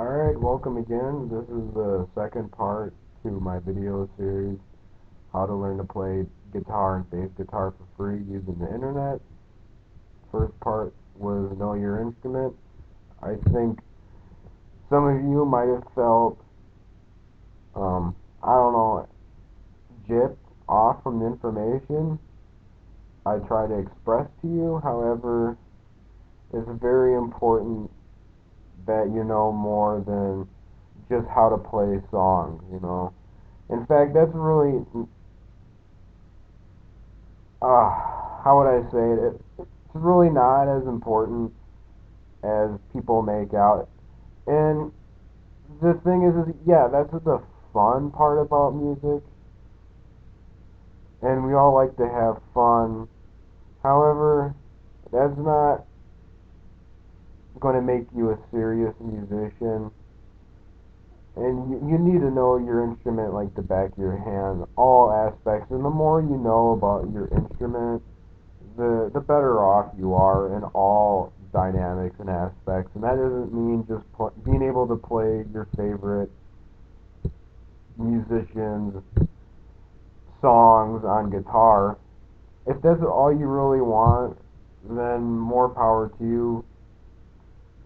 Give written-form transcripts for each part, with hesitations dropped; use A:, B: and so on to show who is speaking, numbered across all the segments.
A: Alright, welcome again. This is the second part to my video series, How to Learn to Play Guitar and Bass Guitar for Free Using the Internet. First part was Know Your Instrument. I think some of you might have felt, I don't know, gypped off from the information I try to express to you. However, it's very important that you know more than just how to play songs. In fact, that's really, how would I say it? It's really not as important as people make out. And the thing is yeah, that's the fun part about music, and we all like to have fun. However, that's not going to make you a serious musician. And you need to know your instrument like the back of your hand, all aspects. And the more you know about your instrument, the better off you are in all dynamics and aspects. And that doesn't mean just being able to play your favorite musicians' songs on guitar. If that's all you really want, then more power to you.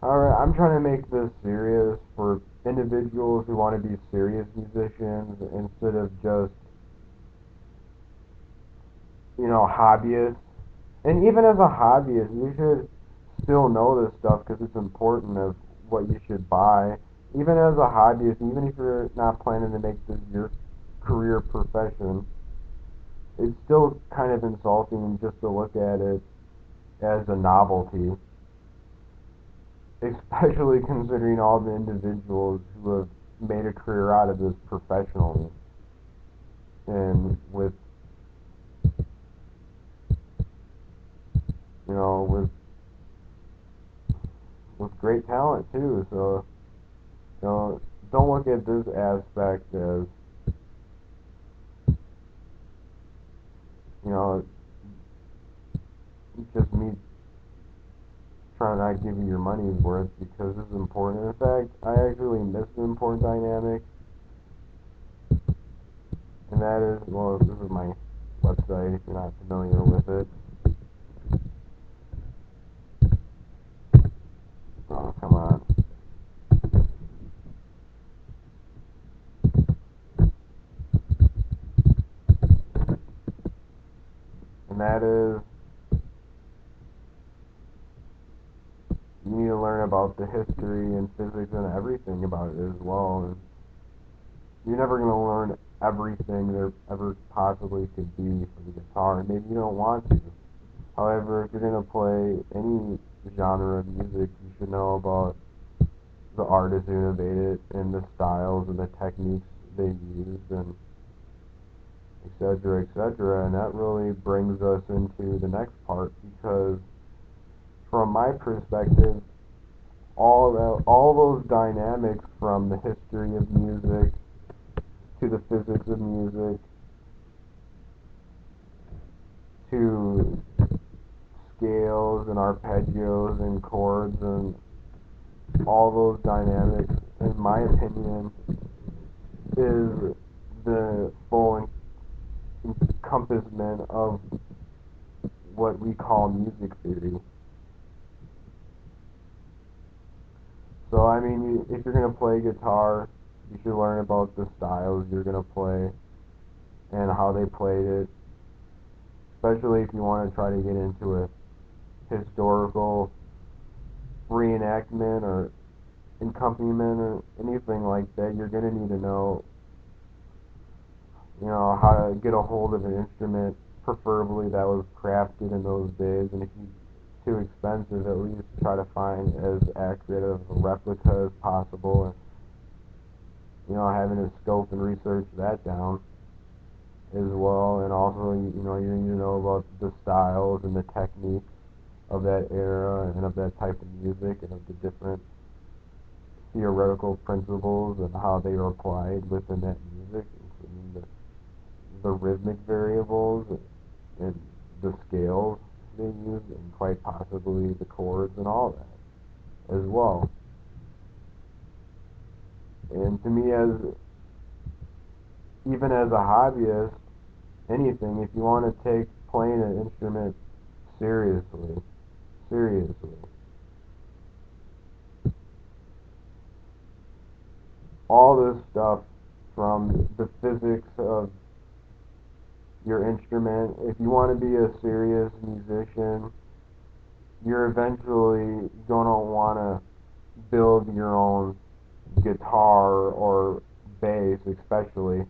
A: Alright, I'm trying to make this serious for individuals who want to be serious musicians instead of just, hobbyists. And even as a hobbyist, you should still know this stuff because it's important of what you should buy. Even as a hobbyist, even if you're not planning to make this your career profession, it's still kind of insulting just to look at it as a novelty, especially considering all the individuals who have made a career out of this professionally and with great talent too. So don't look at this aspect as just me trying to give you your money's worth, because this is important. In fact, I actually missed an important dynamic, and that is, well, this is my website if you're not familiar with it. Oh, come on. And that is, you need to learn about the history and physics and everything about it as well. And you're never going to learn everything there ever possibly could be for the guitar, and maybe you don't want to. However, if you're going to play any genre of music, you should know about the artists who innovated and the styles and the techniques they used, and etc., etc. And that really brings us into the next part, because from my perspective, all those dynamics, from the history of music to the physics of music to scales and arpeggios and chords and all those dynamics, in my opinion, is the full encompassment of what we call music theory. So, I mean, if you're going to play guitar, you should learn about the styles you're going to play and how they played it, especially if you want to try to get into a historical reenactment or accompaniment or anything like that. You're going to need to know, how to get a hold of an instrument, preferably that was crafted in those days. And if you too expensive, at least try to find as accurate of a replica as possible, and having to scope and research that down as well. And also, you need to know about the styles and the techniques of that era and of that type of music, and of the different theoretical principles and how they are applied within that music, including the rhythmic variables and the scales they use, and quite possibly the chords and all that as well. And to me, as even as a hobbyist, anything, if you want to take playing an instrument seriously, seriously, all this stuff from the physics of your instrument, if you want to be a serious musician, you're eventually going to want to build your own guitar or bass, especially,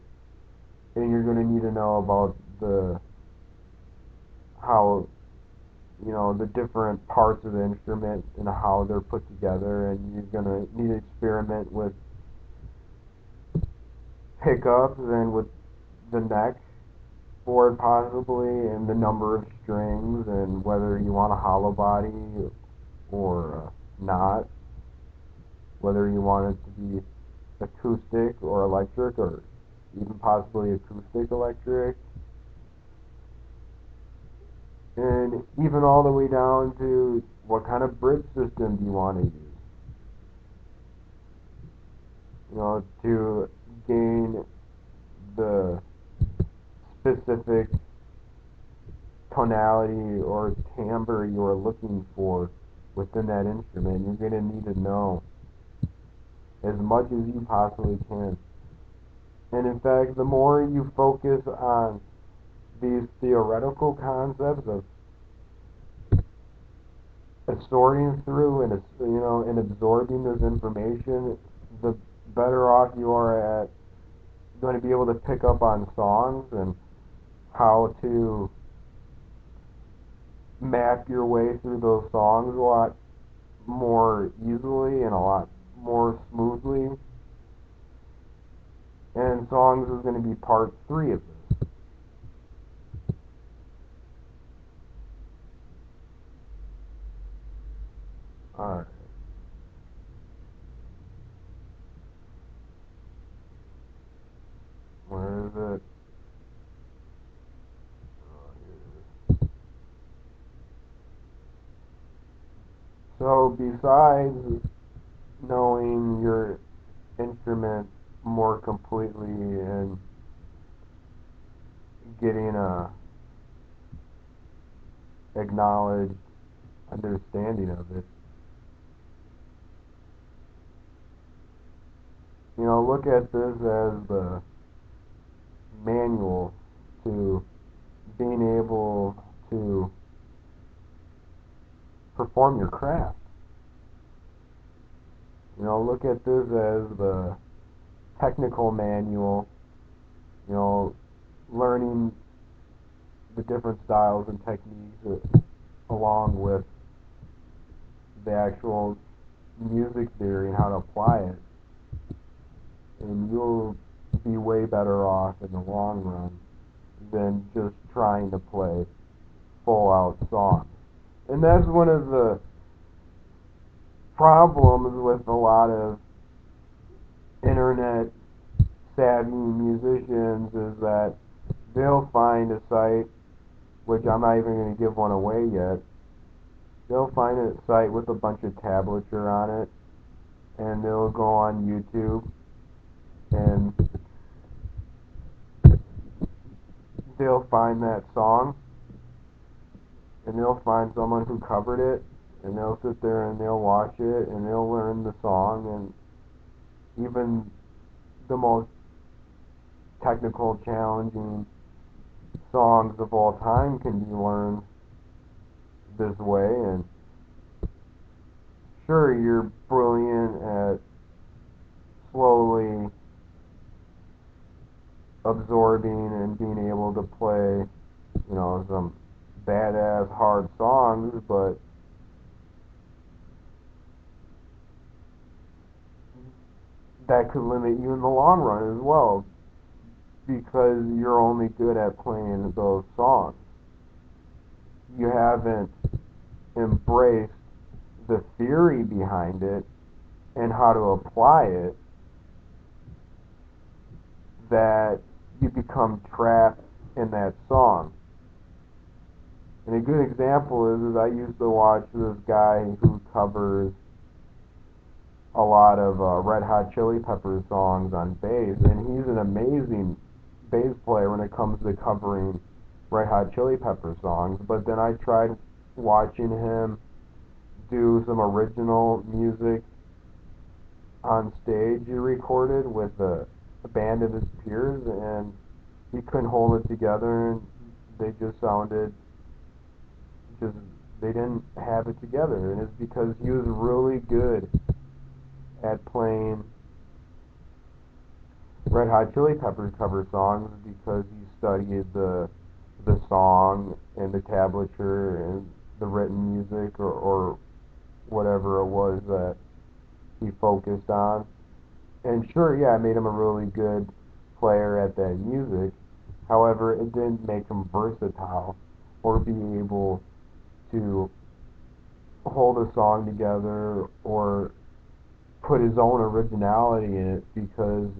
A: and you're going to need to know about the how the different parts of the instrument and how they're put together, and you're going to need to experiment with pickups and with the neck board possibly, and the number of strings, and whether you want a hollow body or not, whether you want it to be acoustic or electric, or even possibly acoustic electric, and even all the way down to what kind of bridge system do you want to use, to gain the specific tonality or timbre you're looking for within that instrument. You're going to need to know as much as you possibly can. And in fact, the more you focus on these theoretical concepts of sorting through and and absorbing this information, the better off you are at going to be able to pick up on songs and how to map your way through those songs a lot more easily and a lot more smoothly. And songs is going to be part 3 of this. Alright. Where is it? Oh, here it is. So besides knowing your instrument more completely and getting a acknowledged understanding of it, look at this as the manual to being able to perform your craft. Look at this as the technical manual, learning the different styles and techniques along with the actual music theory and how to apply it. And you'll be way better off in the long run than just trying to play full out songs. And that's one of the problems with a lot of internet savvy musicians is that they'll find a site, which I'm not even going to give one away yet. They'll find a site with a bunch of tablature on it, and they'll go on YouTube, and they'll find that song, and they'll find someone who covered it, and they'll sit there and they'll watch it, and they'll learn the song, and even the most technical, challenging songs of all time can be learned this way. And sure, you're brilliant at slowly absorbing and being able to play, some badass hard songs, but that could limit you in the long run as well, because you're only good at playing those songs. You haven't embraced the theory behind it and how to apply it, that you become trapped in that song. And a good example is I used to watch this guy who covers a lot of Red Hot Chili Peppers songs on bass, and he's an amazing bass player when it comes to covering Red Hot Chili Pepper songs. But then I tried watching him do some original music on stage he recorded with a band of his peers, and he couldn't hold it together, and they just sounded just they didn't have it together, and it's because he was really good at playing Red Hot Chili Peppers cover songs because he studied the song and the tablature and the written music or whatever it was that he focused on. And sure, yeah, it made him a really good player at that music. However, it didn't make him versatile or be able to hold a song together or put his own originality in it because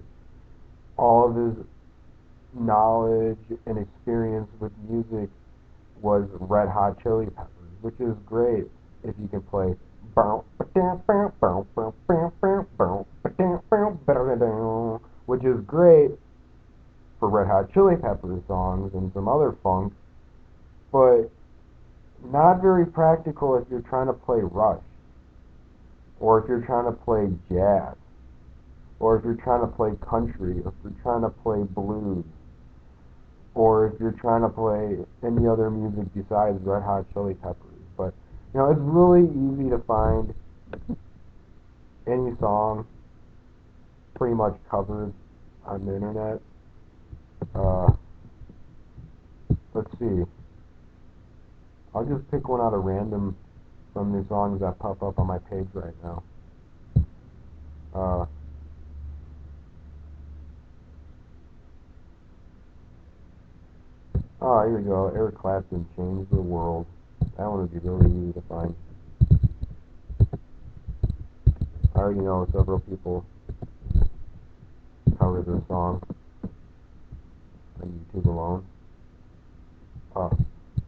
A: all of his knowledge and experience with music was Red Hot Chili Peppers, which is great if you can play which is great for Red Hot Chili Peppers songs and some other funk, but not very practical if you're trying to play Rush, or if you're trying to play jazz, or if you're trying to play country, or if you're trying to play blues, or if you're trying to play any other music besides Red Hot Chili Peppers. But it's really easy to find any song pretty much covered on the internet. Uh, let's see. I'll just pick one out of random from the songs that pop up on my page right now. Uh, oh, here we go. Eric Clapton, Change the World. That one would be really easy to find. I already know several people cover this song on YouTube alone. Oh,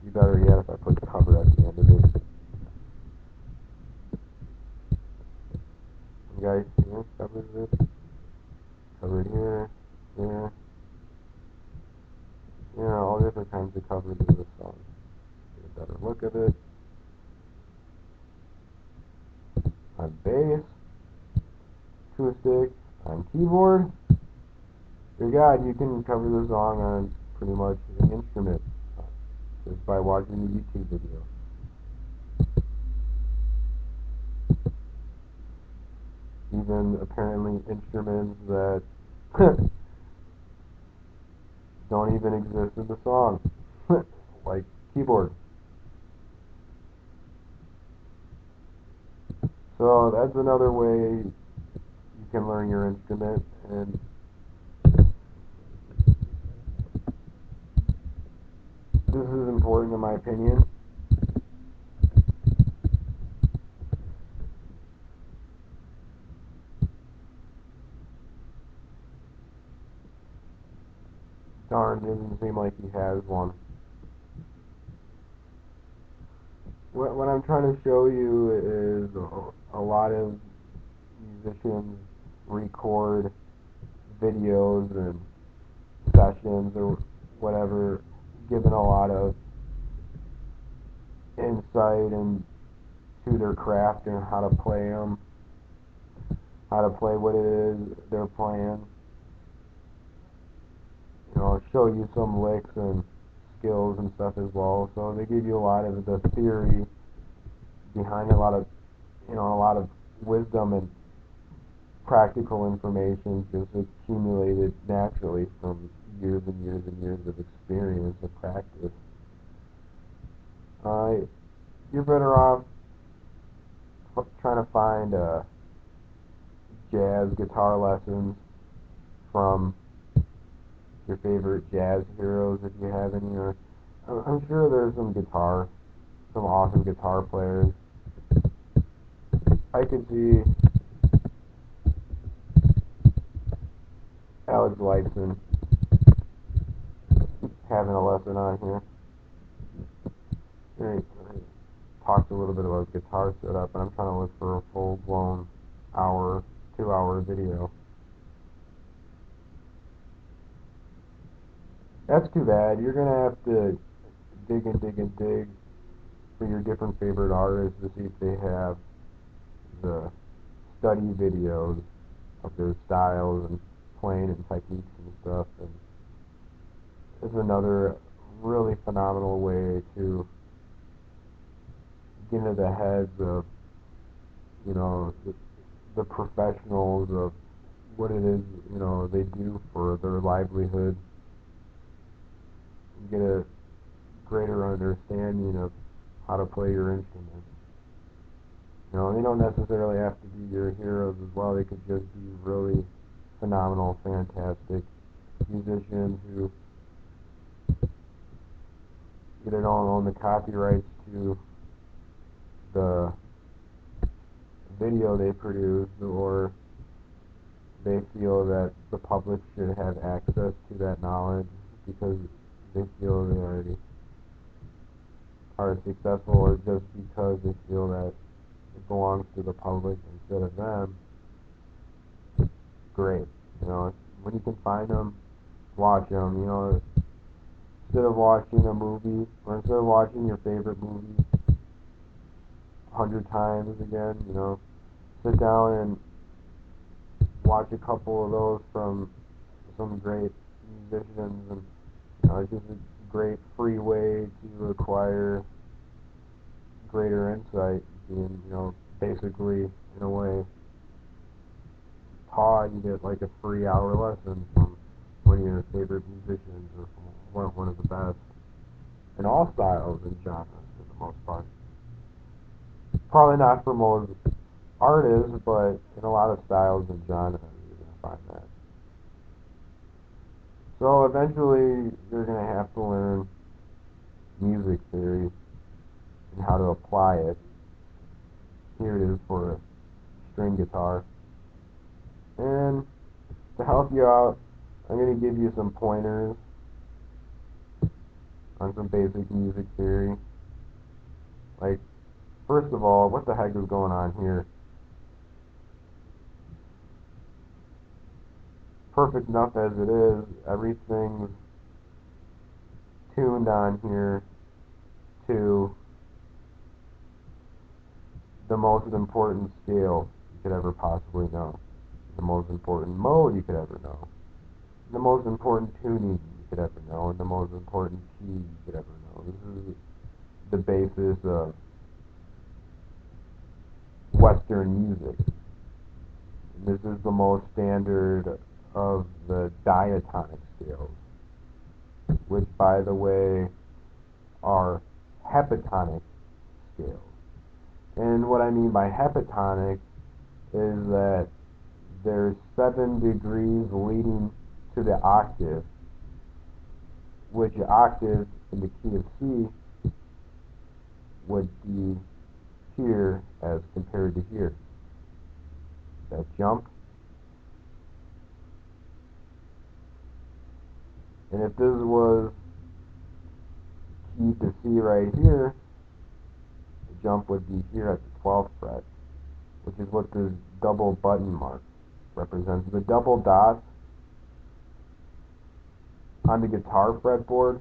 A: you better yet if I put cover at the end of it. You guys see this? Cover this. Cover here. Here. All different kinds of covers of this song. Get a better look at it. On bass, acoustic, on keyboard. Dear God, you can cover the song on pretty much any instrument just by watching the YouTube video. Even apparently instruments that don't even exist in the song, like keyboard. So that's another way you can learn your instrument, and this is important in my opinion. Darn, doesn't seem like he has one. What I'm trying to show you is a lot of musicians record videos and sessions or whatever, giving a lot of insight into their craft and how to play them, how to play what it is they're playing. Show you some licks and skills and stuff as well. So they give you a lot of the theory behind a lot of wisdom and practical information just accumulated naturally from years and years and years of experience and practice. You're better off trying to find jazz guitar lessons from your favorite jazz heroes if you have any. Or I'm sure there's some awesome guitar players. I could see Alex Lifeson having a lesson on here. He talks a little bit about guitar setup, and I'm trying to look for a full-blown hour, 2 hour video. That's too bad. You're gonna have to dig and dig and dig for your different favorite artists to see if they have the study videos of their styles and playing and techniques and stuff. And it's another really phenomenal way to get into the heads of, the professionals of what it is, they do for their livelihood, and get a greater understanding of how to play your instrument. They don't necessarily have to be your heroes as well. They could just be really phenomenal, fantastic musicians who either don't own the copyrights to the video they produce, or they feel that the public should have access to that knowledge because they feel they already are successful, or just because they feel that it belongs to the public instead of them. Great. When you can find them, watch them. Instead of watching a movie, or instead of watching your favorite movie 100 times again, sit down and watch a couple of those from some great musicians, and it's just a great free way to acquire greater insight, being basically in a way taught. You get like a 3 hour lesson from one of your favorite musicians, or from one of the best in all styles and genres for the most part. Probably not for most artists, but in a lot of styles and genres you're going to find that. So eventually you're going to have to learn music theory and how to apply it. Here it is for a string guitar. And to help you out, I'm going to give you some pointers on some basic music theory. Like, first of all, what the heck is going on here? Perfect enough as it is, everything's tuned on here to the most important scale you could ever possibly know, the most important mode you could ever know, the most important tuning you could ever know, and the most important key you could ever know. This is the basis of Western music. And this is the most standard of the diatonic scales, which, by the way, are hepatonic scales. And what I mean by hepatonic is that there's 7 degrees leading to the octave, which octave in the key of C would be here as compared to here. That jump. And if this was key to C right here, the jump would be here at the 12th fret, which is what this double button mark represents. The double dots on the guitar fretboard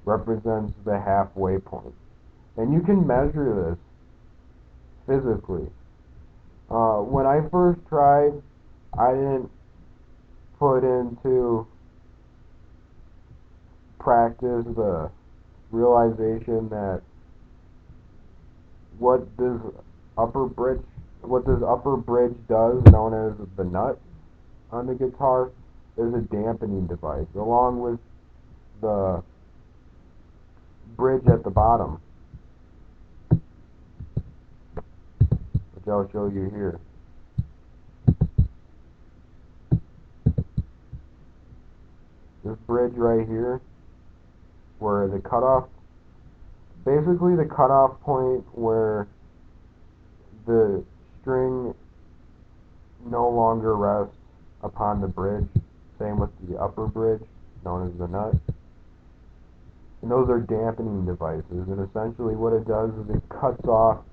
A: represents the halfway point. And you can measure this physically. When I first tried, I didn't put into practice the realization that what this upper bridge does, known as the nut on the guitar, is a dampening device, along with the bridge at the bottom, which I'll show you here. This bridge right here, where the cutoff, basically the cutoff point where the string no longer rests upon the bridge, same with the upper bridge, known as the nut. And those are dampening devices, and essentially what it does is it cuts off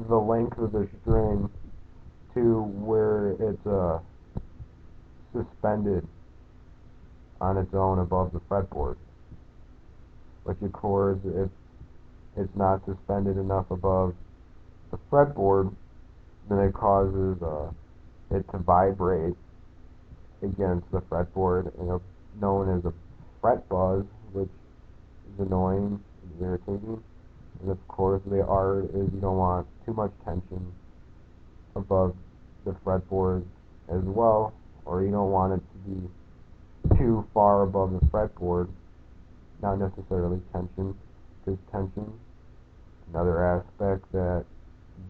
A: the length of the string to where it's suspended on its own above the fretboard. Which of course, if it's not suspended enough above the fretboard, then it causes it to vibrate against the fretboard, and known as a fret buzz, which is annoying and irritating. And of course, the art is you don't want too much tension above the fretboard as well, or you don't want it to be too far above the fretboard. Not necessarily tension, because tension, another aspect that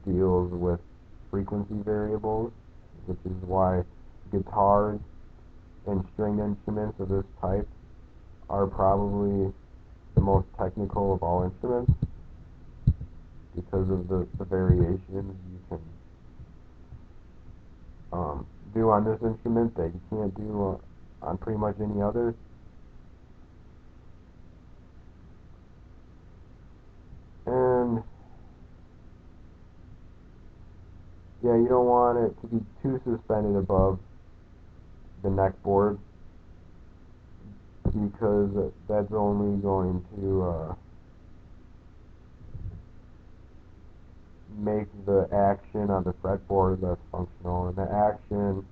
A: deals with frequency variables, which is why guitars and stringed instruments of this type are probably the most technical of all instruments, because of the variations you can do on this instrument that you can't do on pretty much any other. And yeah, you don't want it to be too suspended above the neck board, because that's only going to make the action on the fretboard less functional, and the action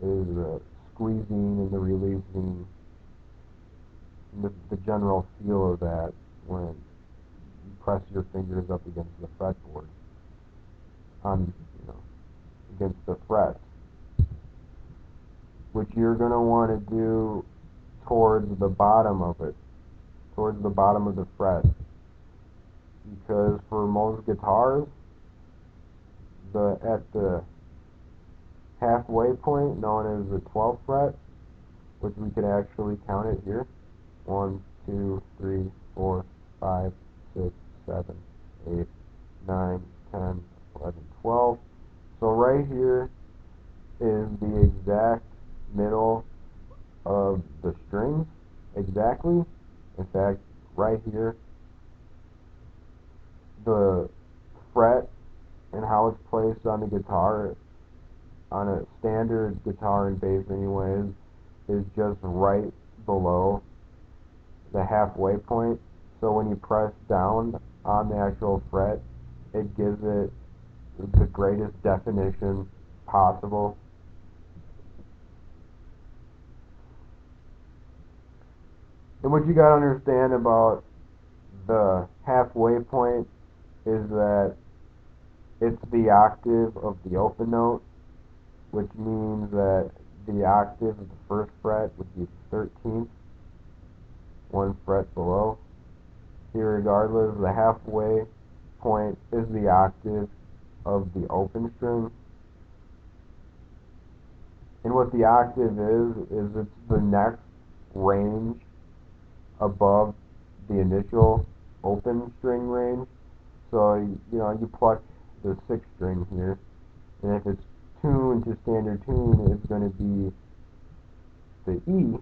A: is squeezing and the releasing, the general feel of that when you press your fingers up against the fretboard, on against the fret, which you're going to want to do towards the bottom of it, towards the bottom of the fret, because for most guitars, at the halfway point, known as the 12th fret, which we could actually count it here, 1, 2, 3, 4, 5, 6, 7, 8, 9, 10, 11, 12. So right here is the exact middle of the strings, exactly. In fact, right here, the fret and how it's placed on the guitar, on a standard guitar and bass anyways, is just right below the halfway point. So when you press down on the actual fret, it gives it the greatest definition possible. And what you gotta understand about the halfway point is that it's the octave of the open note, which means that the octave of the first fret would be 13th, one fret below. Here, regardless, the halfway point is the octave of the open string. And what the octave is it's the next range above the initial open string range. So, you pluck the 6th string here, and if it's tuned to standard tune, it's going to be the E,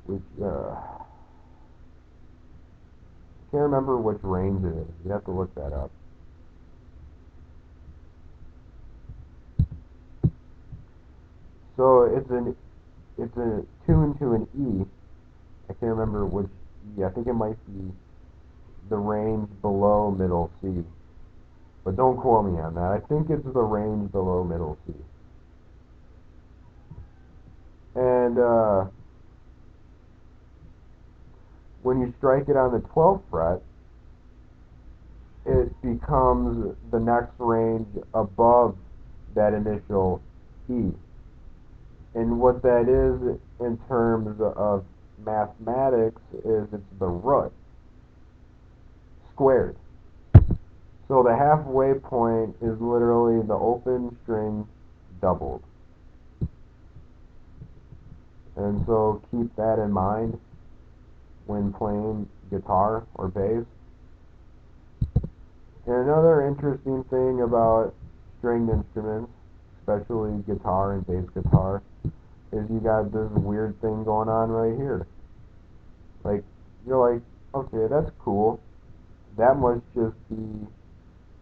A: which, I can't remember which range it is. You have to look that up. So it's a tune to an E. I can't remember which E. I think it might be the range below middle C. But don't quote me on that. I think it's the range below middle C. And when you strike it on the 12th fret, it becomes the next range above that initial E. And what that is in terms of mathematics is it's the root squared. So the halfway point is literally the open string doubled. And so keep that in mind when playing guitar or bass. And another interesting thing about stringed instruments, especially guitar and bass guitar, is you got this weird thing going on right here. Like, you're like, okay, that's cool. That must just be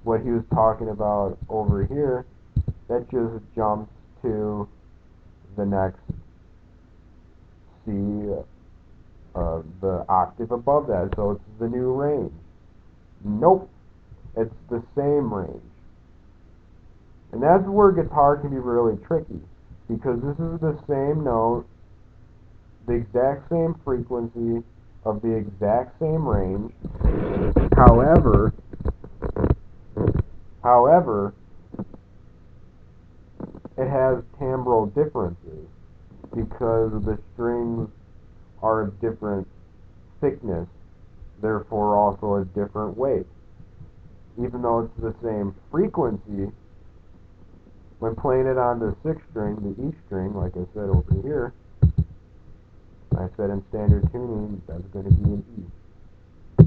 A: what he was talking about over here, that just jumps to the next C, the octave above that, so it's the new range. Nope, it's the same range. And that's where guitar can be really tricky, because this is the same note, the exact same frequency of the exact same range. However, it has timbral differences because the strings are of different thickness, therefore also a different weight. Even though it's the same frequency, when playing it on the sixth string, the E string, like I said over here, I said in standard tuning, that's going to be an E.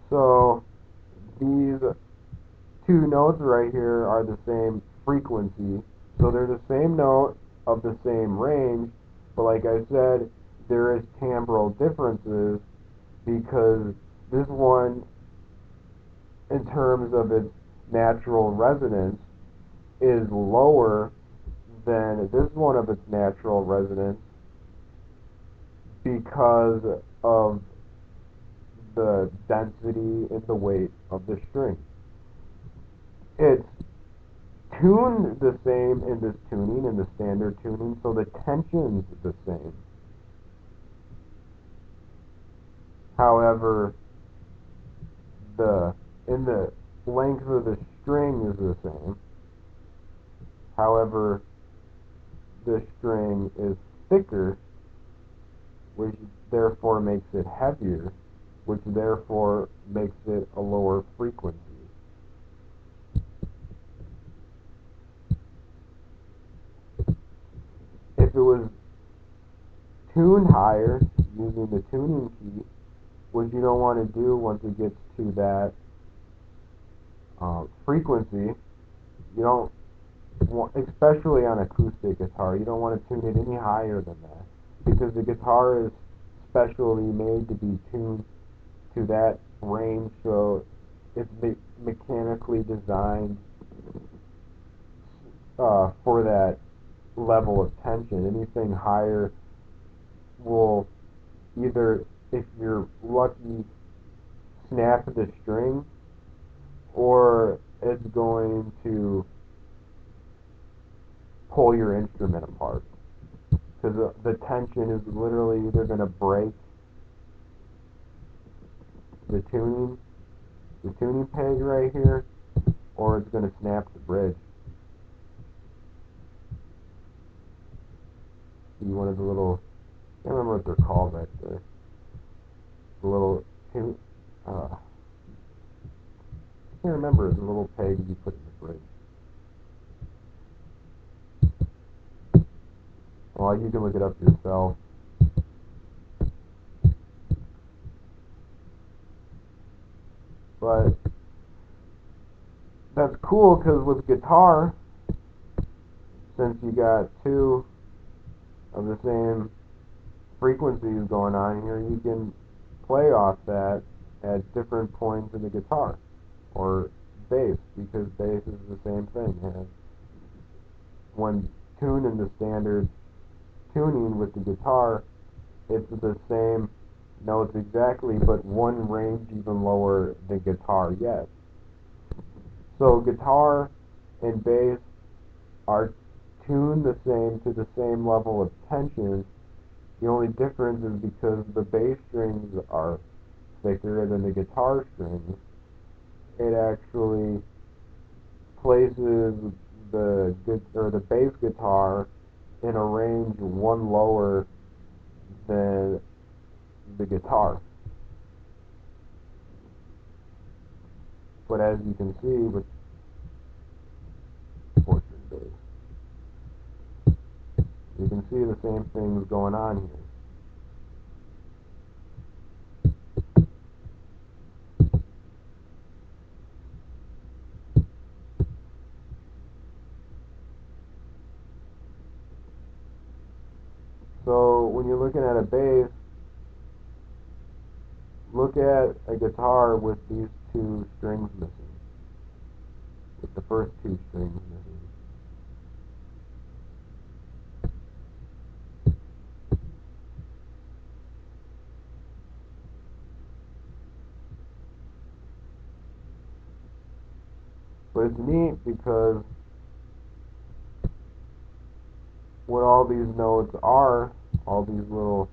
A: So these two notes right here are the same frequency, so they're the same note of the same range, but like I said, there is timbral differences because this one, in terms of its natural resonance, is lower than this one of its natural resonance because of the density and the weight of the string. It's tuned the same in this tuning, in the standard tuning, so the tension's the same. However, in the length of the string is the same. However, the string is thicker, which therefore makes it heavier, which therefore makes it a lower frequency. If it was tuned higher using the tuning key, which you don't want to do once it gets to that frequency, you don't want, especially on acoustic guitar, you don't want to tune it any higher than that because the guitar is specially made to be tuned to that range, so it's mechanically designed for that level of tension. Anything higher will either, if you're lucky, snap the string, or it's going to pull your instrument apart because the tension is literally either going to break the tuning peg right here, or it's going to snap the bridge. See one of the little, I can't remember what they're called right there. The little tune, I can't remember the little peg you put in the bridge. Well, you can look it up yourself. But that's cool because with guitar, since you got two of the same frequencies going on here, you can play off that at different points in the guitar, or bass, because bass is the same thing. And when tuned in the standard tuning with the guitar, it's the same notes exactly, but one range even lower than guitar yet. So guitar and bass are tuned the same to the same level of tension. The only difference is because the bass strings are thicker than the guitar strings, it actually places the bass guitar in a range one lower than the guitar. But as you can see with portrait bass, you can see the same things going on here. So when you're looking at a bass, look look at a guitar with these two strings missing, with the first two strings missing. But it's neat because what all these notes are, all these little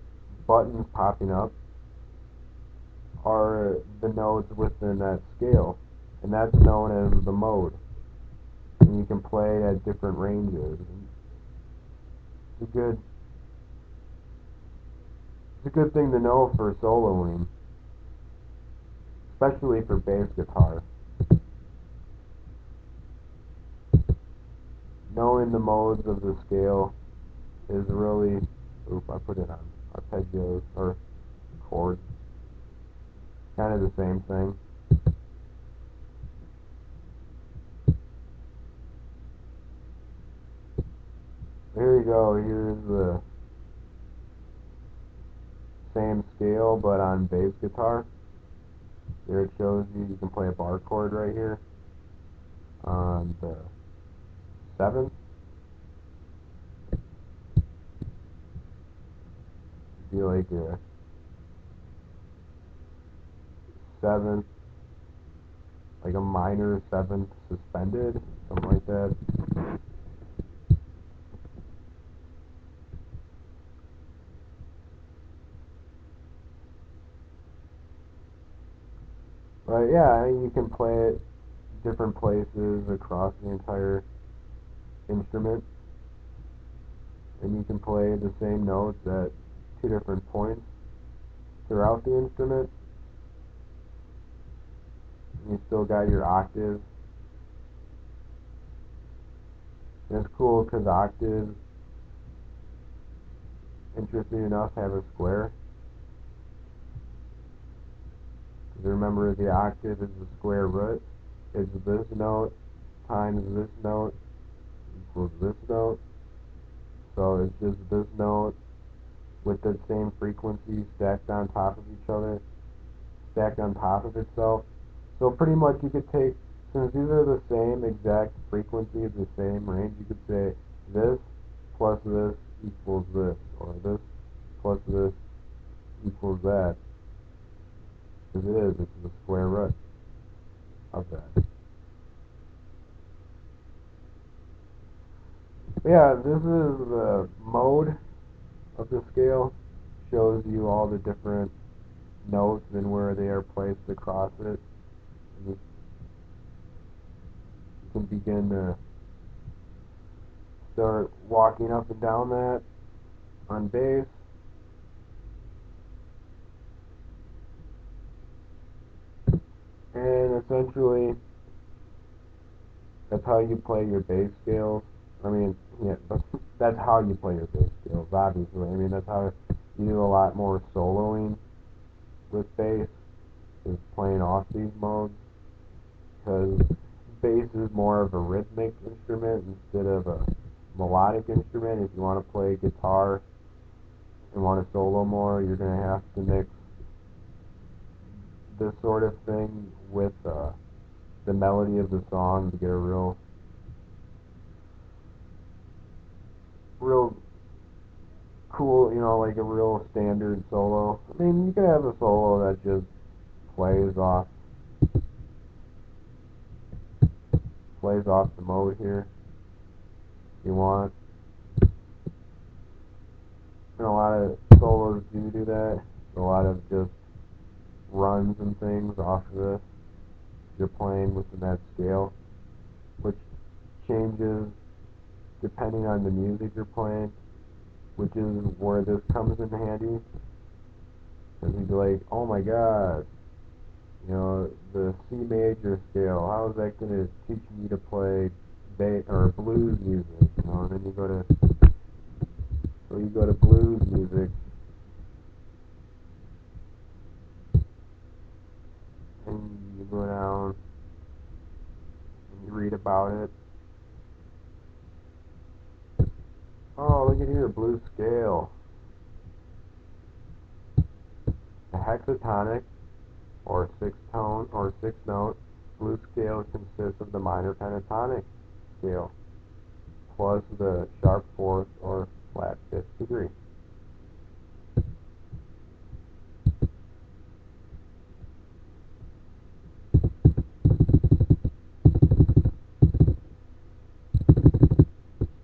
A: buttons popping up, are the notes within that scale. And that's known as the mode. And you can play at different ranges. It's a good thing to know for soloing, especially for bass guitar. Knowing the modes of the scale is really, I put it on arpeggios or chords, kind of the same thing. Here you go, here's the same scale but on bass guitar. Here it shows you can play a bar chord right here on the 7th. Be like a 7th, like a minor 7th suspended, something like that. But yeah, you can play it different places across the entire instrument, and you can play the same notes at two different points throughout the instrument. And you still got your octaves. And it's cool because octaves, interesting enough, have a square. Because remember, the octave is the square root. It's this note times this note equals this note. So it's just this note with the same frequency stacked on top of each other, stacked on top of itself. So pretty much you could take, since these are the same exact frequency, the same range, you could say this plus this equals this, or this plus this equals that. Because it's the square root of that. But yeah, this is the mode of the scale. Shows you all the different notes and where they are placed across it. And you can begin to start walking up and down that on bass. And essentially, that's how you play your bass scales. I mean, yeah, that's how you play your bass scales, obviously. I mean, that's how you do a lot more soloing with bass, is playing off these modes. Because bass is more of a rhythmic instrument instead of a melodic instrument. If you want to play guitar and want to solo more, you're going to have to mix this sort of thing with the melody of the song to get a real cool, like a real standard solo. I mean, you can have a solo that just plays off the mode here if you want. And a lot of solos do that. A lot of just runs and things off of this. You're playing within that scale, which changes depending on the music you're playing, which is where this comes in handy. Because you'd be like, oh my god, the C major scale, how is that going to teach me to play or blues music? And then you go to blues music, and you go down and you read about it. Oh, look at here, blues scale. The hexatonic or sixth tone or sixth note blues scale consists of the minor pentatonic scale plus the sharp fourth or flat fifth degree.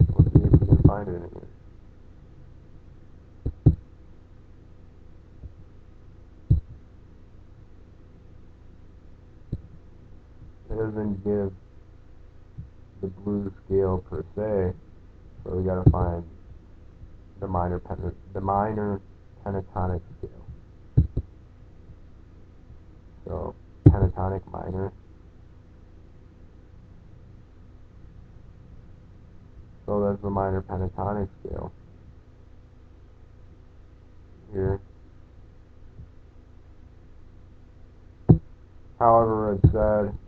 A: Let's see if we can find it in here. It doesn't give the blues scale per se, so we gotta find the minor pentatonic scale. So pentatonic minor. So that's the minor pentatonic scale here. However, it said,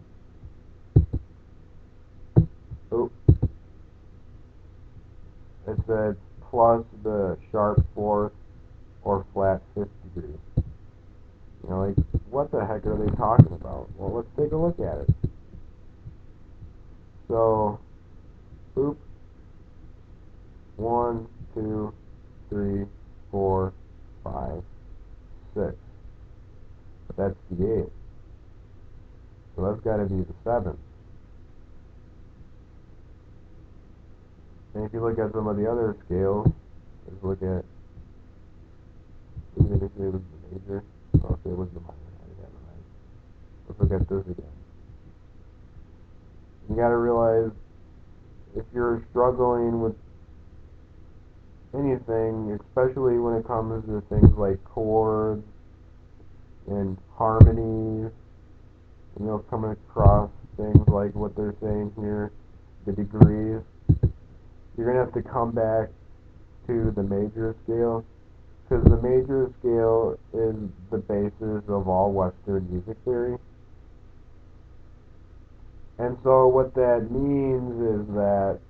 A: it said plus the sharp fourth or flat fifth degree. You know, like, what the heck are they talking about? Well, let's take a look at it. So, 1, 2, 3, 4, 5, 6. That's the 8th. So that's got to be the 7th. And if you look at some of the other scales, let's look at, even if it was the major, okay, it was the minor. Let's look at this again. You got to realize, if you're struggling with anything, especially when it comes to things like chords and harmonies, you know, coming across things like what they're saying here, the degrees, you're going to have to come back to the major scale, because the major scale is the basis of all Western music theory. And so what that means is that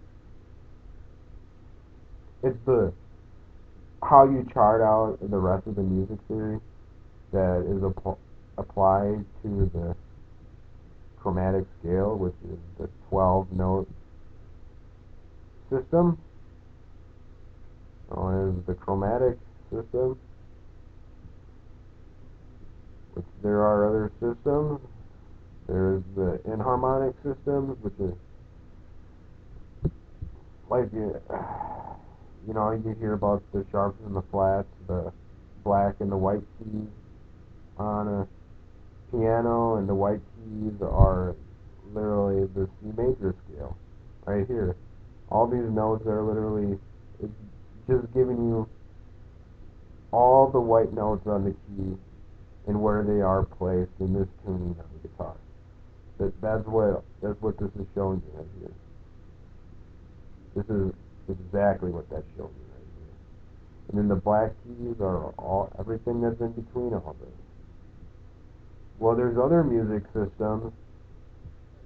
A: it's the how you chart out the rest of the music theory that is applied to the chromatic scale, which is the 12-note system, known as the chromatic system, which there are other systems. There's the enharmonic systems, which is like, you know, you hear about the sharps and the flats, the black and the white keys on a piano, and the white keys are literally the C major scale, right here. All these notes are literally, it's just giving you all the white notes on the key and where they are placed in this tuning of the guitar. That's what this is showing you right here. This is exactly what that's showing you right here. And then the black keys are everything that's in between all this. Well, there's other music systems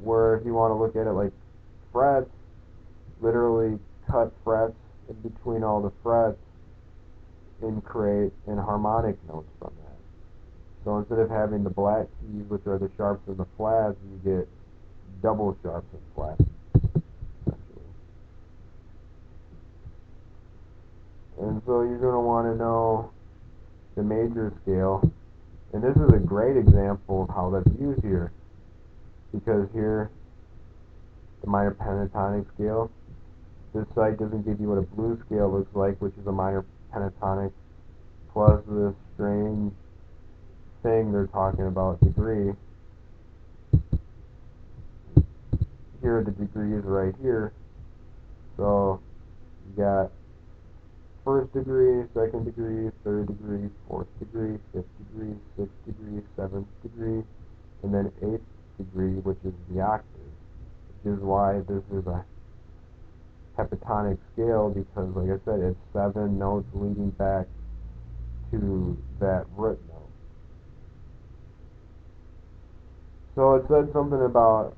A: where, if you want to look at it like frets, literally cut frets in between all the frets and create an harmonic notes from that. So instead of having the black keys, which are the sharps and the flats, you get double sharps and flats, essentially. And so you're going to want to know the major scale. And this is a great example of how that's used here. Because here, the minor pentatonic scale, this site doesn't give you what a blues scale looks like, which is a minor pentatonic plus this strange thing they're talking about, degree. Here are the degrees right here. So you got first degree, second degree, third degree, fourth degree, fifth degree, sixth degree, seventh degree, and then eighth degree, which is the octave, which is why this is a heptatonic scale, because, like I said, it's 7 notes leading back to that root note. So it said something about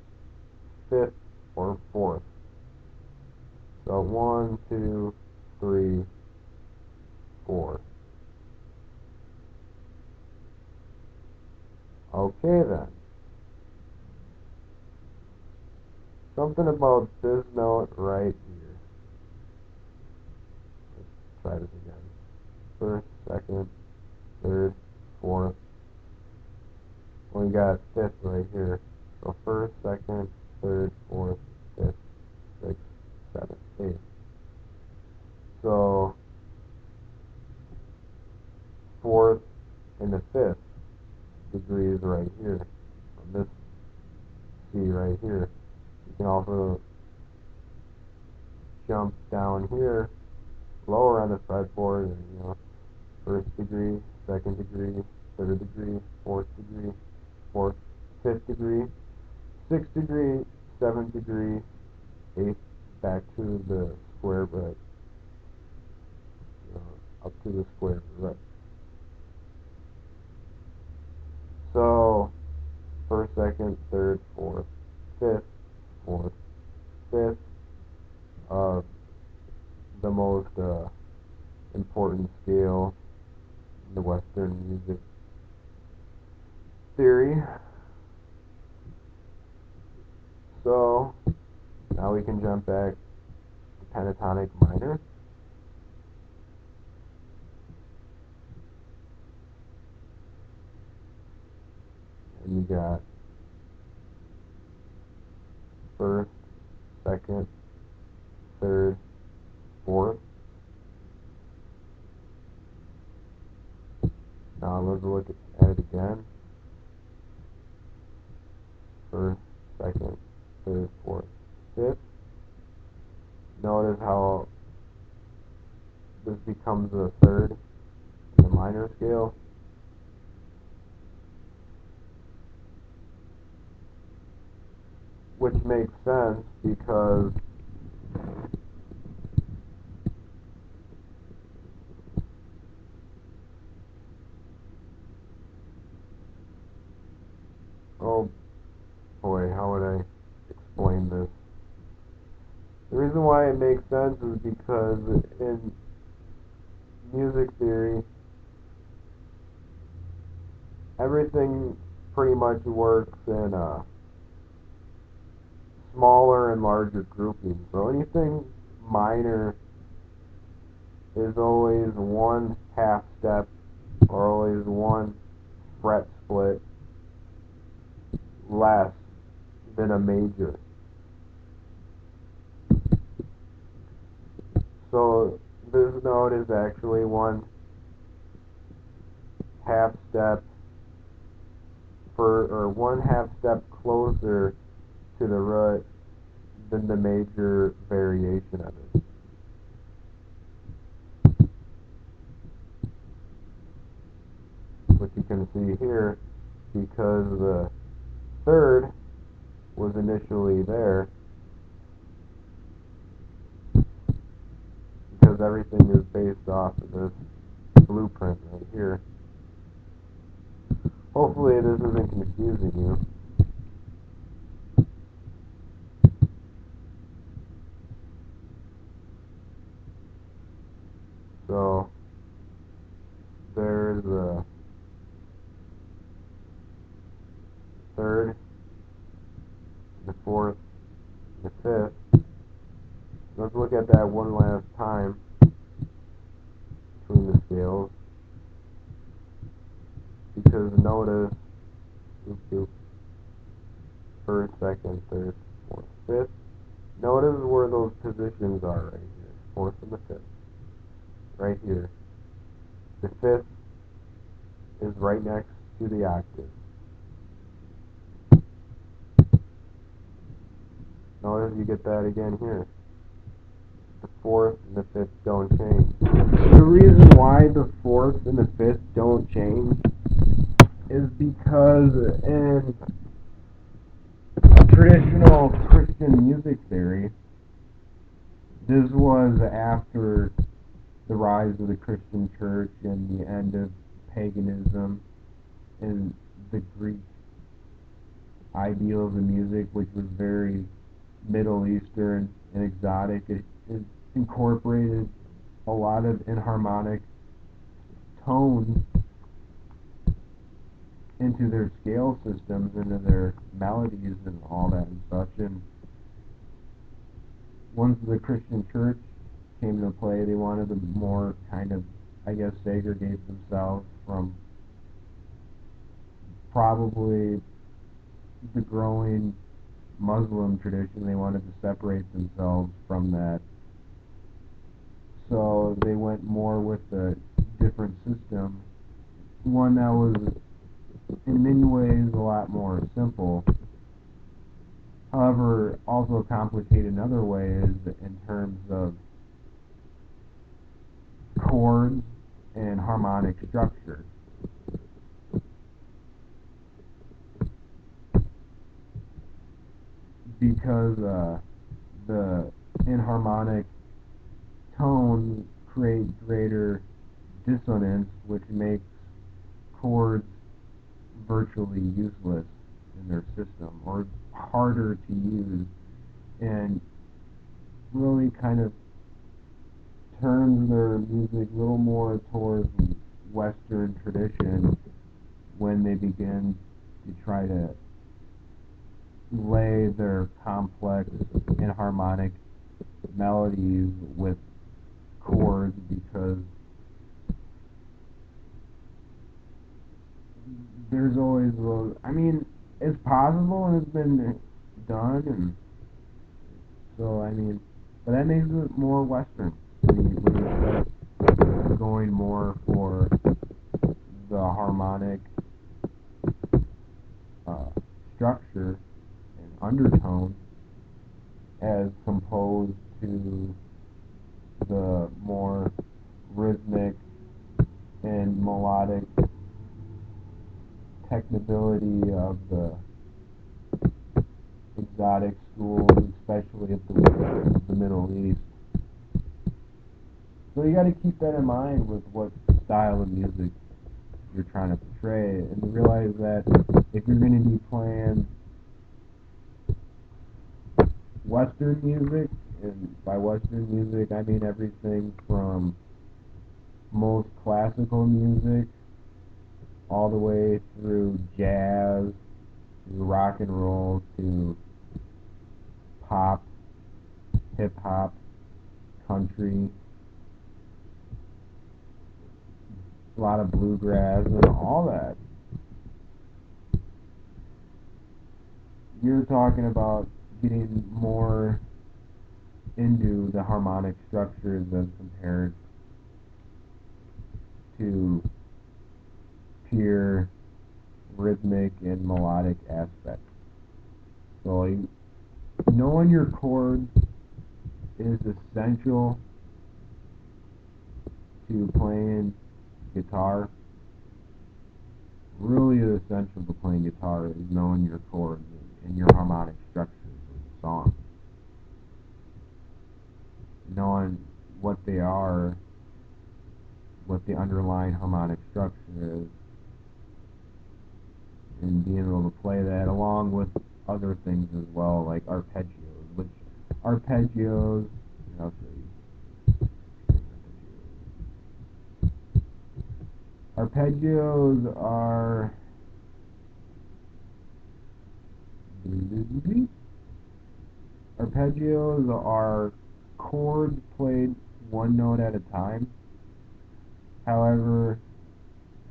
A: fifth or fourth. So 1, 2, 3, 4. Okay then. Something about this note right here. Let's try this again. First, second, third, fourth. We got fifth right here. So first, second, third, fourth, fifth, sixth, seventh, eighth. So fourth and the fifth degree is right here on this C right here. You can also jump down here lower on the fretboard and first degree, second degree, third degree, fourth degree, fourth, fifth degree, sixth degree, seventh degree, eighth, back to the square root, up to the square root. So first, second, third, fourth, fifth, uh, the most important scale in the Western music theory. So now we can jump back to pentatonic minor. And you got first, second, third, fourth. Now let's look at it again. First, second, third, fourth, fifth. Notice how this becomes a third in the minor scale. Which makes sense because oh boy, how would I explain this? The reason why it makes sense is because in music theory, everything pretty much works in smaller and larger groupings. So anything minor is always one half step or always one fret split less than a major. So this note is actually one half step or one half step closer to the root than the major variation of it. Which you can see here, because the third was initially there, because everything is based off of this blueprint right here. Hopefully this isn't confusing you. So there's the third, the fourth, the fifth. Let's look at that one last time between the scales. Because notice, first, second, third, fourth, fifth. Notice where those positions are right here. Fourth and the fifth. Right here. The fifth is right next to the octave. Notice you get that again here. The fourth and the fifth don't change. The reason why the fourth and the fifth don't change is because in traditional Christian music theory, this was after the rise of the Christian church and the end of paganism and the Greek ideals of music, which was very Middle Eastern and exotic. It incorporated a lot of inharmonic tones into their scale systems, into their melodies and all that and such. And once the Christian church came into play, they wanted to more kind of, I guess, segregate themselves from probably the growing Muslim tradition. They wanted to separate themselves from that. So they went more with a different system, one that was in many ways a lot more simple. However, also complicated in other ways in terms of chords and harmonic structure. Because the inharmonic tones create greater dissonance, which makes chords virtually useless in their system or harder to use, and really kind of turns their music a little more towards Western tradition when they begin to try to lay their complex and harmonic melodies with chords, because there's always those. I mean, it's possible and it's been done, and so I mean, but that makes it more Western when you start going more for the harmonic uh, structure and undertone as composed to the more rhythmic and melodic technicability of the exotic schools, especially of the Middle East. So you got to keep that in mind with what style of music you're trying to portray, and realize that if you're going to be playing Western music, and by Western music I mean everything from most classical music all the way through jazz, to rock and roll, to pop, hip hop, country, a lot of bluegrass, and all that. You're talking about getting more into the harmonic structures as compared to pure rhythmic and melodic aspects. So like, knowing your chords is essential to playing guitar. Really essential to playing guitar is knowing your chords and your harmonic structures of the song. Knowing what they are, what the underlying harmonic structure is, and being able to play that along with other things as well, like arpeggios, which arpeggios, I'll show you. Arpeggios are arpeggios are chords played one note at a time. However,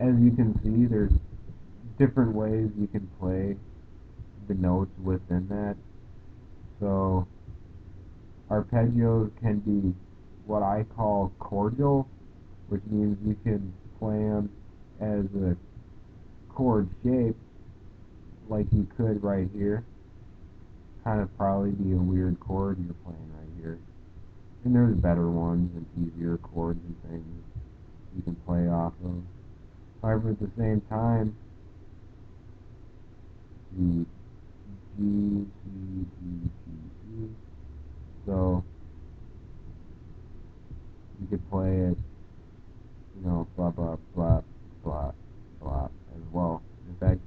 A: as you can see, there's different ways you can play the notes within that. So arpeggios can be what I call cordial, which means you can play them as a chord shape, like you could right here. Kind of probably be a weird chord you're playing right here. And there's better ones and easier chords and things you can play off of. However, at the same time, the G, C, D, G, E. So you could play it, blah, blah, blah, blah, blah, as well. In fact,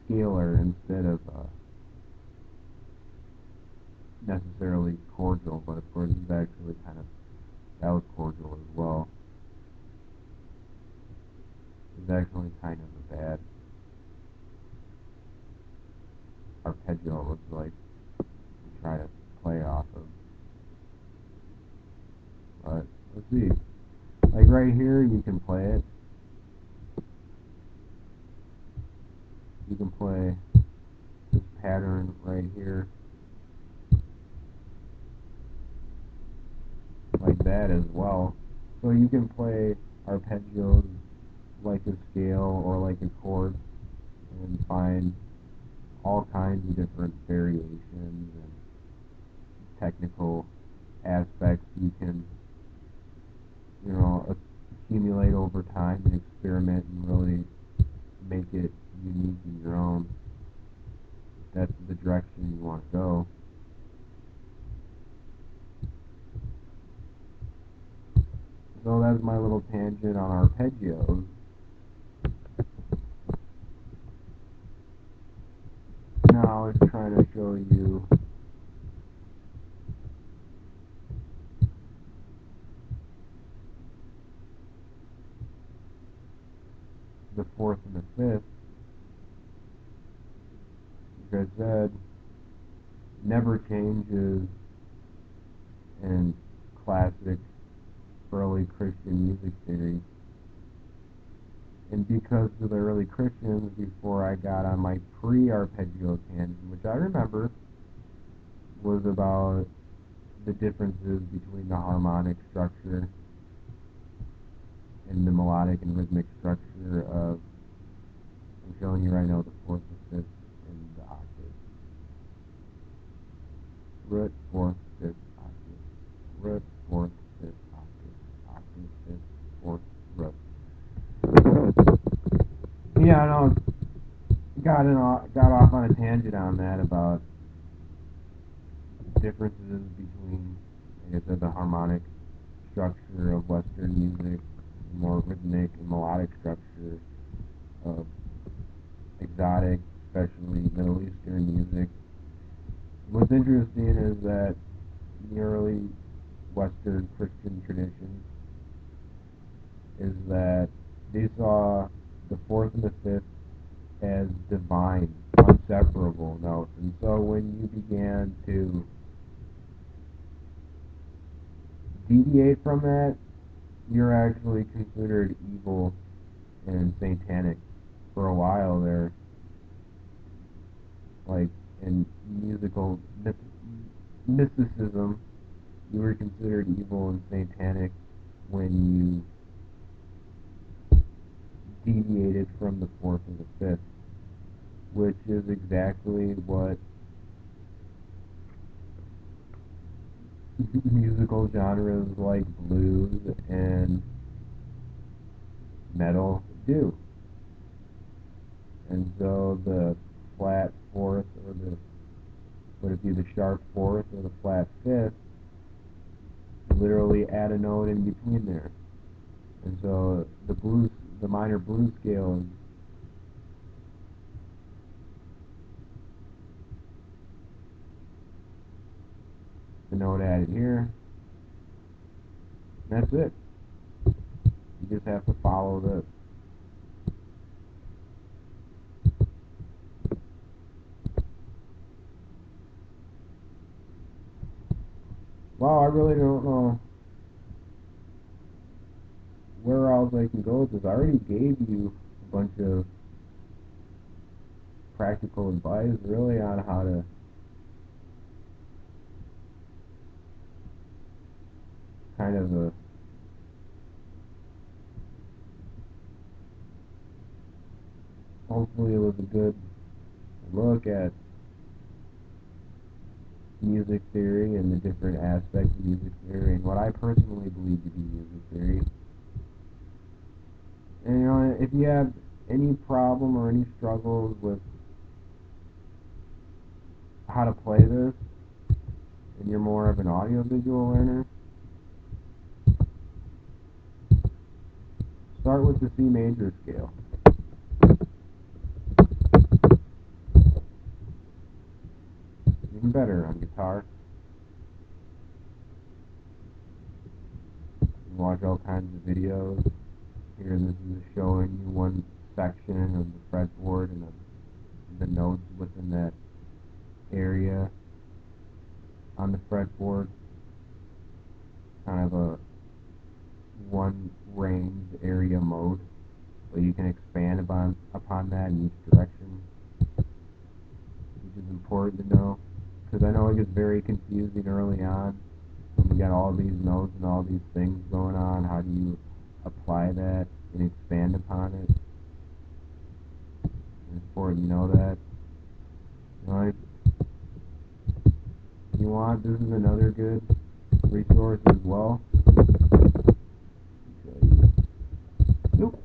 A: scalar instead of necessarily cordial, but of course it's actually kind of, that was cordial as well. It's actually kind of a bad arpeggio looks like to try to play off of. But let's see. Like right here, you can play it. You can play this pattern right here like that as well. So you can play arpeggios like a scale or like a chord and find all kinds of different variations and technical aspects you can, accumulate over time and experiment and really make it unique in your own. If that's the direction you want to go. So that's my little tangent on arpeggios. Now I was trying to show you the fourth and the fifth. Like I said, never changes in classic early Christian music theory. And because of the early Christians, before I got on my pre-arpeggio tangent, which I remember was about the differences between the harmonic structure and the melodic and rhythmic structure of, I'm showing you right now, the fourth, the fifth, and the octave. Root, fourth, fifth, octave. Root, fourth, fifth, octave. Octave, fifth, fourth, root. Yeah, I know. Got off on a tangent on that about differences between, like I said, the harmonic structure of Western music, more rhythmic and melodic structure of exotic, especially Middle Eastern music. What's interesting is that in the early Western Christian tradition is that they saw the fourth and the fifth as divine, inseparable notes. And so when you began to deviate from that, you're actually considered evil and satanic for a while there. Like in musical mysticism, you were considered evil and satanic when you deviated from the fourth and the fifth, which is exactly what musical genres like blues and metal do. And so the flat fourth, or would it be the sharp fourth or the flat fifth, literally add a note in between there. And so the minor blues scale is the note added here. And that's it. You just have to follow this. Wow, I really don't know where else I can go with this. I already gave you a bunch of practical advice, really, on how to kind of hopefully it was a good look at music theory and the different aspects of music theory and what I personally believe to be music theory. And if you have any problem or any struggles with how to play this, and you're more of an audio-visual learner, start with the C major scale. Even better on guitar. You can watch all kinds of videos. Here, this is showing you one section of the fretboard and the notes within that area on the fretboard, kind of a one range area mode, but you can expand upon that in each direction, which is important to know, because I know it gets very confusing early on when you got all these nodes and all these things going on. How do you apply that and expand upon it? It's important to know that. If you want, this is another good resource as well. Nope.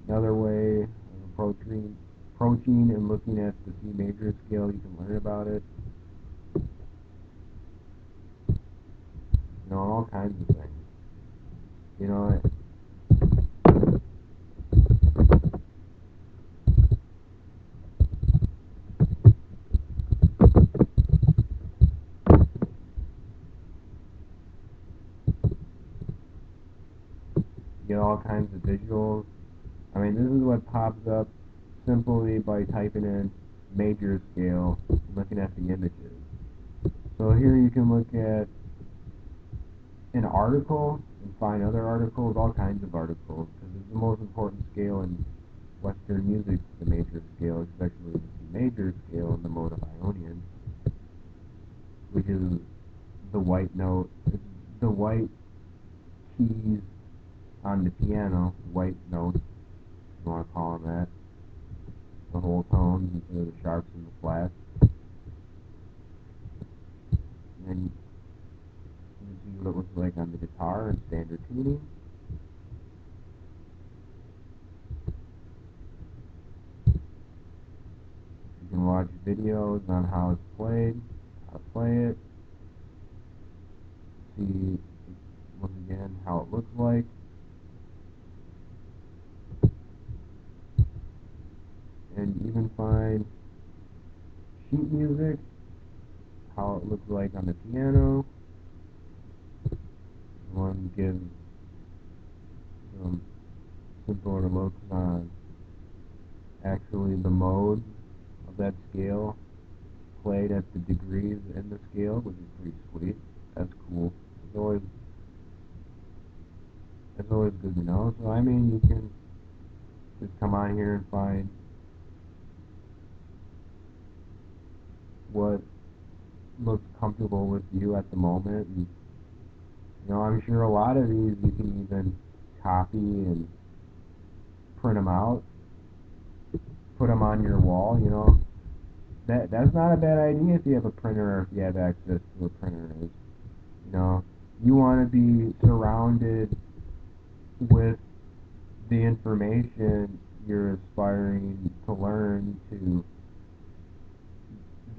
A: Another way of approaching and looking at the C major scale, you can learn about it. All kinds of things. You get all kinds of visuals. This is what pops up simply by typing in major scale and looking at the images. So here you can look at an article and find other articles, all kinds of articles, because it's the most important scale in Western music, the major scale, especially the C major scale in the mode of Ionian, which is the white note, the white keys on the piano, white notes, if you want to call them that, the whole tones instead of the sharps and the flats. And you can see what it looks like on the guitar in standard tuning. You can watch videos on how it's played, how to play it, see once again how it looks like. And even find sheet music, how it looks like on the piano. One gives some simpler looks on actually the modes of that scale played at the degrees in the scale, which is pretty sweet. That's cool. It's always good to know. So you can just come on here and find what looks comfortable with you at the moment. And, I'm sure a lot of these you can even copy and print them out, put them on your wall. That's not a bad idea if you have a printer or if you have access to a printer. You want to be surrounded with the information you're aspiring to learn to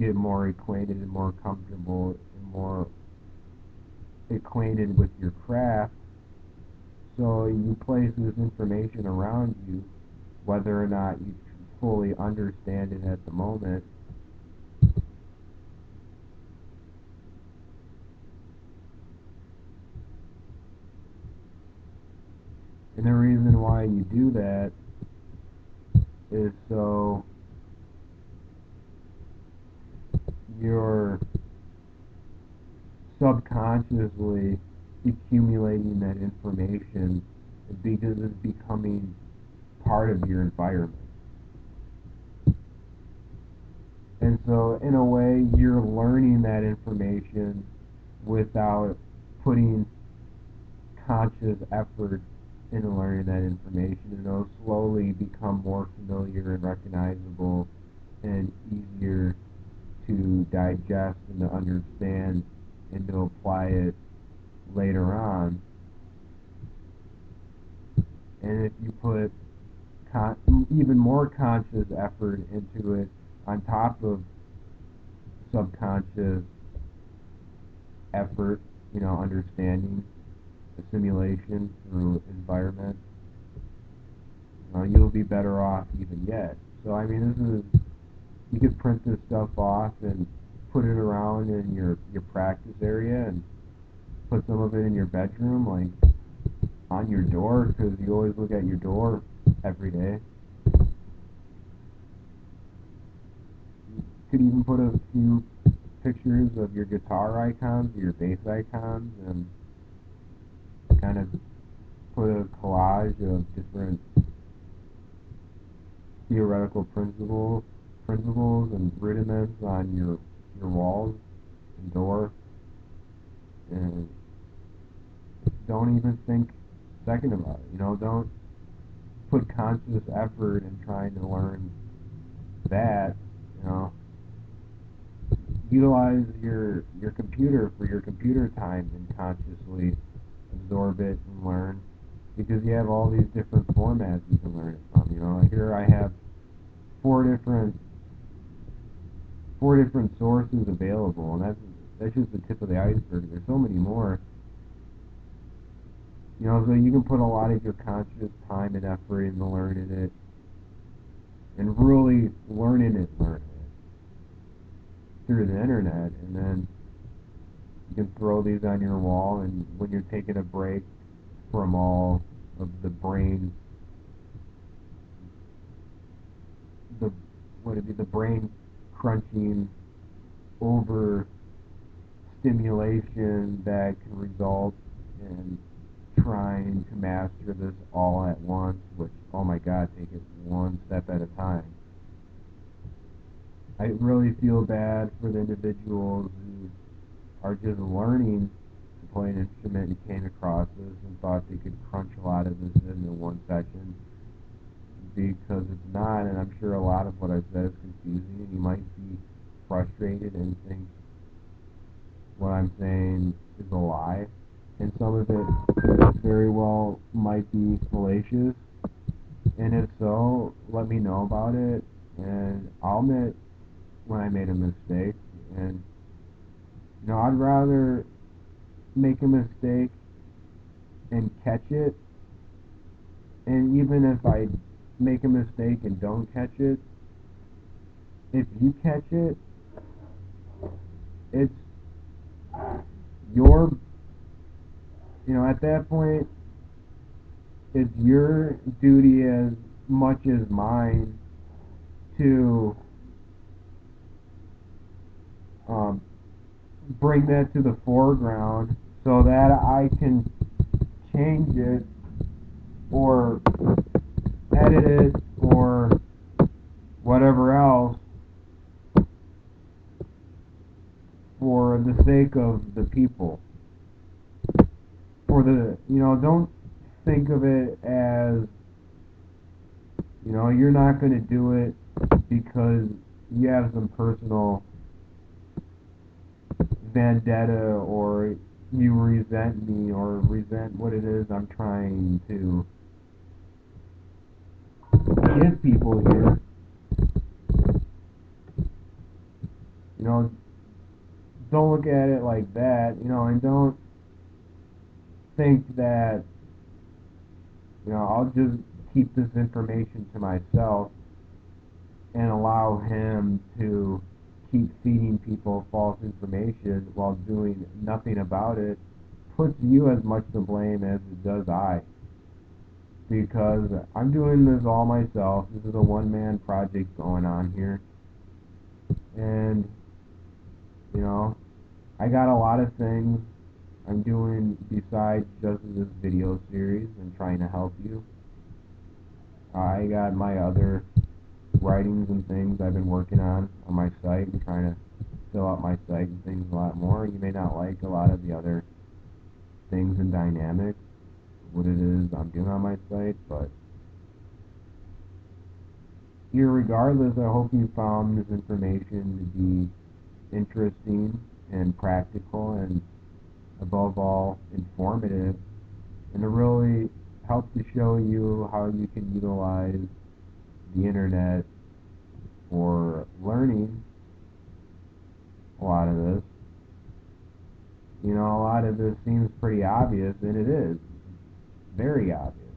A: get more acquainted and more comfortable and more acquainted with your craft. So you place this information around you, whether or not you fully understand it at the moment. And the reason why you do that is so you're subconsciously accumulating that information because it's becoming part of your environment. And so, in a way, you're learning that information without putting conscious effort into learning that information, and it'll slowly become more familiar and recognizable and easier to digest and to understand and to apply it later on. And if you put even more conscious effort into it on top of subconscious effort, understanding, assimilation through environment, you'll be better off even yet. So you could print this stuff off and put it around in your practice area and put some of it in your bedroom, like on your door, because you always look at your door every day. could even put a few pictures of your guitar icons, your bass icons, and kind of put a collage of different theoretical principles and rudiments on your walls and door, and don't even think a second about it. Don't put conscious effort in trying to learn that. You know, utilize your computer for your computer time and consciously absorb it and learn, because you have all these different formats you can learn it from. Here I have four different sources available, and that's just the tip of the iceberg. There's so many more. So you can put a lot of your conscious time and effort into learning it, and really learning it through the internet, and then you can throw these on your wall, and when you're taking a break from all of the brain, the brain crunching over stimulation that can result in trying to master this all at once, which, oh my God, take it one step at a time. I really feel bad for the individuals who are just learning to play an instrument and came across this and thought they could crunch a lot of this into one section, because it's not, and I'm sure a lot of what I've said is confusing, and you might be frustrated and think what I'm saying is a lie, and some of it very well might be fallacious, and if so, let me know about it, and I'll admit when I made a mistake, and I'd rather make a mistake and catch it, and even if I make a mistake and don't catch it, if you catch it, it's your, at that point, it's your duty as much as mine to bring that to the foreground so that I can change it or edit it or whatever else for the sake of the people. Don't think of it as, you're not going to do it because you have some personal vendetta, or you resent me, or resent what it is I'm trying to give people here. Don't look at it like that, and don't think that, I'll just keep this information to myself and allow him to keep feeding people false information while doing nothing about it. Puts you as much to blame as it does I. Because I'm doing this all myself. This is a one-man project going on here. And, I got a lot of things I'm doing besides just this video series and trying to help you. I got my other writings and things I've been working on my site and trying to fill out my site and things a lot more. You may not like a lot of the other things and dynamics, what it is I'm doing on my site, but irregardless, I hope you found this information to be interesting and practical and above all informative, and to really help to show you how you can utilize the internet for learning a lot of this. A lot of this seems pretty obvious, and it is very obvious.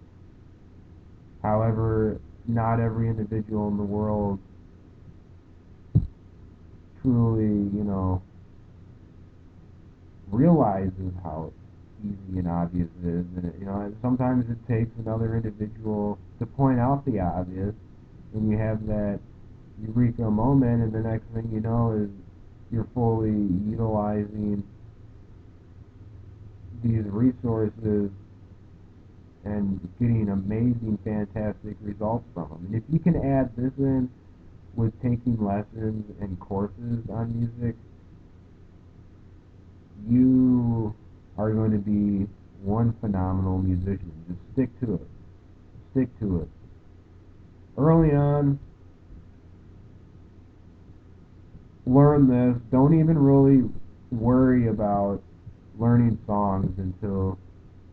A: However, not every individual in the world truly, realizes how easy and obvious it is. And, sometimes it takes another individual to point out the obvious, and you have that you reach a moment, and the next thing you know is you're fully utilizing these resources and getting amazing, fantastic results from them. And if you can add this in with taking lessons and courses on music, you are going to be one phenomenal musician. Just stick to it. Stick to it. Early on, learn this. Don't even really worry about learning songs until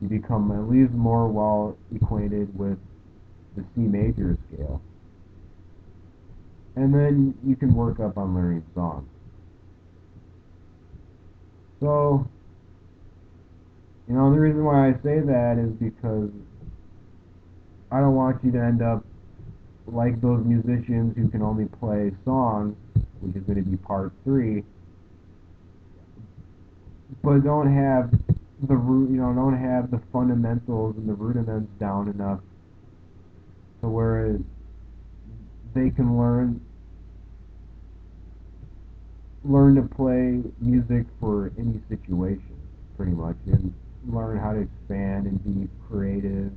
A: you become at least more well acquainted with the C major scale. And then you can work up on learning songs. So, the reason why I say that is because I don't want you to end up like those musicians who can only play songs, which is going to be part three, but don't have the root, don't have the fundamentals and the rudiments down enough to where they can learn to play music for any situation, pretty much, and learn how to expand and be creative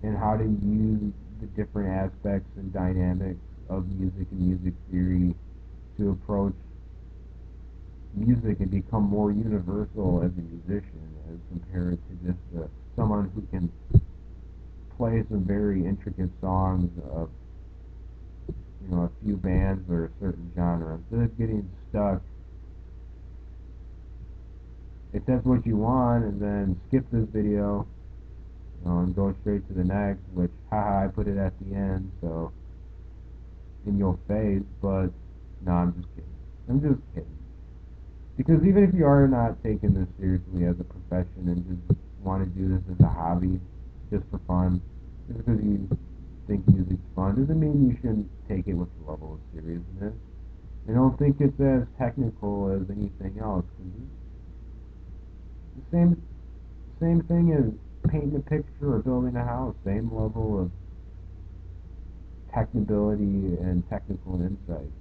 A: and how to use the different aspects and dynamics of music and music theory to approach music and become more universal as a musician as compared to just someone who can play some very intricate songs of a few bands or a certain genre. Instead of getting stuck, if that's what you want, and then skip this video, and go straight to the next, which haha I put it at the end, so in your face, but no, I'm just kidding. I'm just kidding. Because even if you are not taking this seriously as a profession and just want to do this as a hobby, just for fun, just because you think music's fun, doesn't mean you shouldn't take it with a level of seriousness. I don't think it's as technical as anything else. Cause it's the same thing as painting a picture or building a house. Same level of technability and technical insight.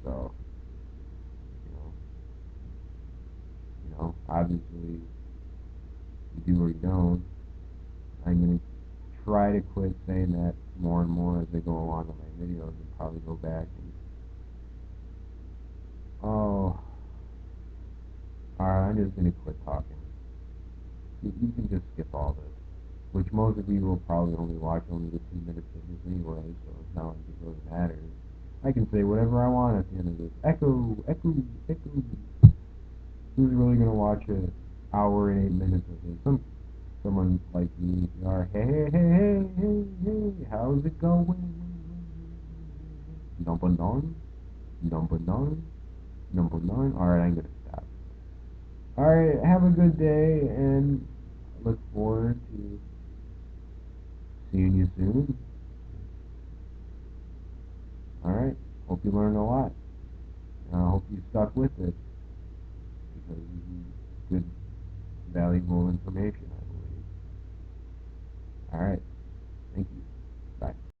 A: So, you know, obviously you do or you don't. I'm gonna try to quit saying that more and more as I go along in my videos and probably go back and oh, alright, I'm just gonna quit talking. You can just skip all this, which most of you will probably only watch only the 2 minutes of this anyway, so it's not like it really matters. I can say whatever I want at the end of this. Echo, echo, echo. Who's really gonna watch an hour and 8 minutes of this? Someone like me, if you are. Hey, hey, hey, hey, hey, hey, how's it going? Number nine, number nine, number nine. All right, I'm gonna stop. All right, have a good day, and I look forward to seeing you soon. All right, hope you learned a lot. And I hope you stuck with it because this is good, valuable information, I believe. All right, thank you.